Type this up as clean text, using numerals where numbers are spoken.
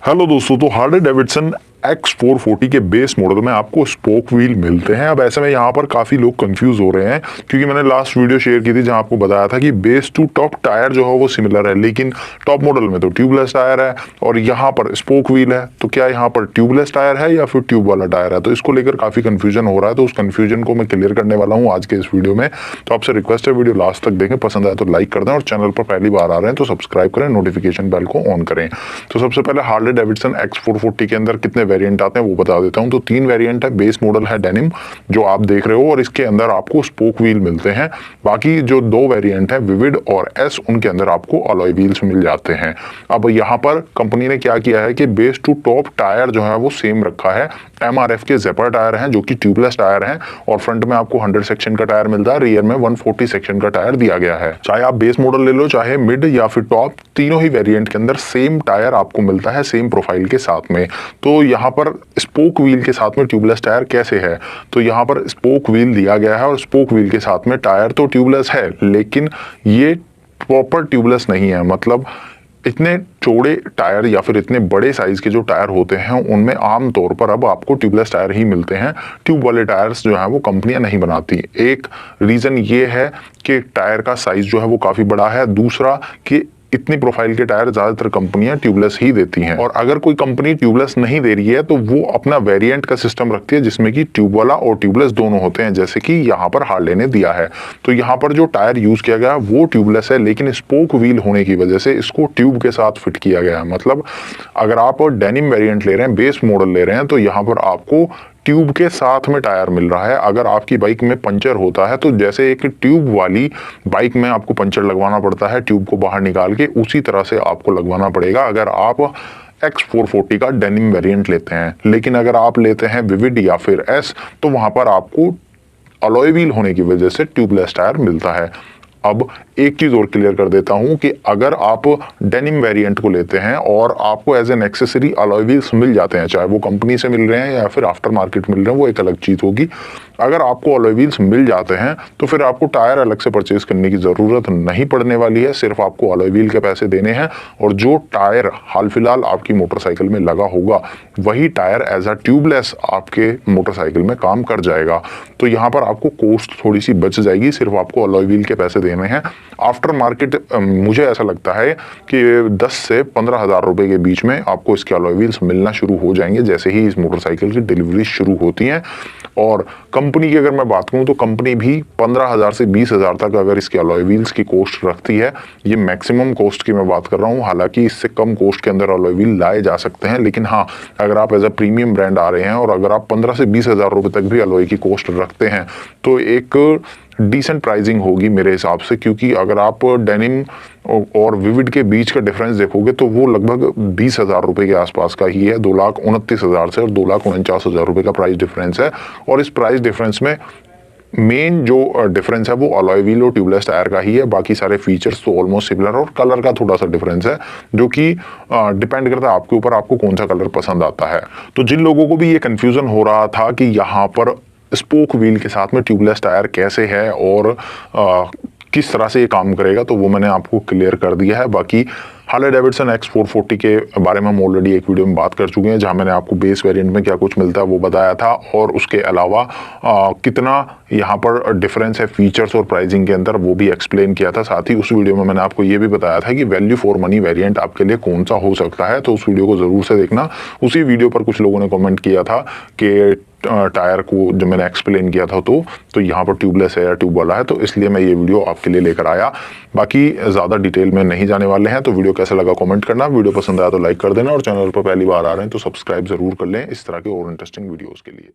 Hello दोस्तों, तो Harley Davidson X440 के बेस मॉडल में आपको स्पोक व्हील मिलते हैं। अब ऐसे में यहाँ पर काफ़ी लोग कंफ्यूज हो रहे हैं क्योंकि मैंने लास्ट वीडियो शेयर की थी जहाँ आपको बताया था कि बेस टू टॉप टायर जो है वो सिमिलर है, लेकिन टॉप मॉडल में तो ट्यूबलेस टायर है और यहाँ पर स्पोक व्हील है। तो क्या यहाँ पर ट्यूबलेस टायर है या फिर ट्यूब वाला टायर है? तो इसको लेकर काफ़ी कन्फ्यूजन हो रहा है, तो उस कन्फ्यूजन को मैं क्लियर करने वाला हूँ आज के इस वीडियो में। तो आपसे रिक्वेस्ट है वीडियो लास्ट तक देखें, पसंद आए तो लाइक कर दें और चैनल पर पहली बार आ रहे हैं तो सब्सक्राइब करें, नोटिफिकेशन बेल को ऑन करें। तो सबसे पहले हार्ले डेविडसन X440 के अंदर कितने वेरिएंट आते हैं वो बता देता हूं। तो 3 वेरिएंट है। बेस मॉडल है डेनिम जो आप देख रहे हो और इसके अंदर आपको स्पोक व्हील मिलते हैं। बाकी जो 2 वेरिएंट है विविड और एस, उनके अंदर आपको अलॉय व्हील्स मिल जाते हैं। अब यहाँ पर कंपनी ने क्या किया है कि बेस टू टॉप टायर जो है वो सेम रखा है। MRF के जेपर टायर हैं जो कि ट्यूबलेस टायर हैं और फ्रंट में आपको 100 सेक्शन का टायर मिलता है, रियर में 140 सेक्शन का टायर दिया गया है। चाहे आप बेस मॉडल ले लो, चाहे मिड या फिर टॉप, तीनों ही वेरिएंट के अंदर सेम टायर आपको मिलता है सेम प्रोफाइल के साथ में। तो यहाँ पर स्पोक व्हील के साथ में ट्यूबलेस टायर कैसे है? तो यहाँ पर स्पोक व्हील दिया गया है और स्पोक व्हील के साथ में टायर तो ट्यूबलेस है लेकिन ये प्रॉपर ट्यूबलेस नहीं है। मतलब इतने चौड़े टायर या फिर इतने बड़े साइज के जो टायर होते हैं उनमें आम तौर पर अब आपको ट्यूबलेस टायर ही मिलते हैं। ट्यूब वाले टायर्स जो हैं वो कंपनियां नहीं बनाती। एक रीज़न ये है कि टायर का साइज जो है वो काफ़ी बड़ा है, दूसरा कि इतनी प्रोफाइल के टायर ज़्यादातर कंपनियां ट्यूबलेस ही देती हैं। और अगर कोई कंपनी ट्यूबलेस नहीं दे रही है तो वो अपना वेरिएंट का सिस्टम रखती है जिसमें कि ट्यूब वाला और ट्यूबलेस दोनों होते हैं, जैसे कि यहाँ पर हार्ले ने दिया है। तो यहाँ पर जो टायर यूज किया गया है वो ट्यूबलेस है लेकिन स्पोक व्हील होने की वजह से इसको ट्यूब के साथ फिट किया गया है। मतलब अगर आप डेनिम वेरिएंट ले रहे हैं, बेस मॉडल ले रहे हैं, तो यहाँ पर आपको ट्यूब के साथ में टायर मिल रहा है। अगर आपकी बाइक में पंचर होता है तो जैसे एक ट्यूब वाली बाइक में आपको पंचर लगवाना पड़ता है ट्यूब को बाहर निकाल के, उसी तरह से आपको लगवाना पड़ेगा अगर आप X440 का डेनिम वेरिएंट लेते हैं। लेकिन अगर आप लेते हैं विविड या फिर एस तो वहां पर आपको अलॉय व्हील होने की वजह से ट्यूबलेस टायर मिलता है। अब एक चीज और क्लियर कर देता हूं कि अगर आप डेनिम वेरिएंट को लेते हैं और आपको as an accessory alloy wheels मिल जाते हैं, चाहे वो कंपनी से मिल रहे हैं या फिर आफ्टर मार्केट मिल रहे हैं, वो एक अलग चीज होगी। अगर आपको अलॉय व्हील्स मिल जाते हैं तो फिर आपको टायर अलग से परचेज करने की जरूरत नहीं पड़ने वाली है, सिर्फ आपको अलॉय व्हील के पैसे देने हैं और जो टायर हाल फिलहाल आपकी मोटरसाइकिल में लगा होगा वही टायर एज अ ट्यूबलेस आपके मोटरसाइकिल में काम कर जाएगा। तो यहाँ पर आपको कॉस्ट थोड़ी सी बच जाएगी, सिर्फ आपको अलॉय व्हील के पैसे देने हैं। आफ्टर मार्केट मुझे ऐसा लगता है कि 10 से 15 हज़ार रुपए के बीच में आपको इसके अलॉय व्हील्स मिलना शुरू हो जाएंगे जैसे ही इस मोटरसाइकिल की डिलीवरी शुरू होती है। और कंपनी की अगर मैं बात करूं तो कंपनी भी 15,000 से 20,000 तक अगर इसके अलॉय व्हील्स की कॉस्ट रखती है। ये मैक्सिमम कॉस्ट की मैं बात कर रहा हूं, हालांकि इससे कम कॉस्ट के अंदर अलॉय व्हील लाए जा सकते हैं। लेकिन हाँ, अगर आप एज अ प्रीमियम ब्रांड आ रहे हैं और अगर आप 15 से 20,000 रुपए तक भी अलॉय की कॉस्ट रखते हैं तो एक डिसेंट प्राइसिंग होगी मेरे हिसाब से, क्योंकि अगर आप डेनिम और विविड के बीच का डिफरेंस देखोगे तो वो लगभग 20,000 रुपए के आसपास का ही है। 2,29,000 से और 2,49,000 रुपए का प्राइस डिफरेंस है। और इस प्राइस डिफरेंस में मेन जो डिफरेंस है वो अलॉय व्हील और ट्यूबलेस टायर का ही है। बाकी सारे फीचर्स तो ऑलमोस्ट सिमिलर और कलर का थोड़ा सा डिफरेंस है जो कि डिपेंड करता है आपके ऊपर, आपको कौन सा कलर पसंद आता है। तो जिन लोगों को भी ये कंफ्यूजन हो रहा था कि यहाँ पर स्पोक व्हील के साथ में ट्यूबलेस टायर कैसे है और किस तरह से ये काम करेगा, तो वो मैंने आपको क्लियर कर दिया है। बाकी हार्ले डेविडसन X440 के बारे में हम ऑलरेडी एक वीडियो में बात कर चुके हैं जहां मैंने आपको बेस वेरिएंट में क्या कुछ मिलता है वो बताया था और उसके अलावा कितना यहाँ पर डिफरेंस है फीचर्स और प्राइसिंग के अंदर वो भी एक्सप्लेन किया था। साथ ही उस वीडियो में मैंने आपको ये भी बताया था कि वैल्यू फॉर मनी वेरिएंट आपके लिए कौन सा हो सकता है, तो उस वीडियो को ज़रूर से देखना। उसी वीडियो पर कुछ लोगों ने कॉमेंट किया था कि टायर को जो मैंने एक्सप्लेन किया था तो यहाँ पर ट्यूबलेस है या ट्यूब वाला है, तो इसलिए मैं ये वीडियो आपके लिए लेकर आया। बाकी ज़्यादा डिटेल में नहीं जाने वाले हैं। तो वीडियो कैसा लगा कमेंट करना, वीडियो पसंद आया तो लाइक कर देना और चैनल पर पहली बार आ रहे हैं तो सब्सक्राइब जरूर कर लें इस तरह के और इंटरेस्टिंग वीडियोस के लिए।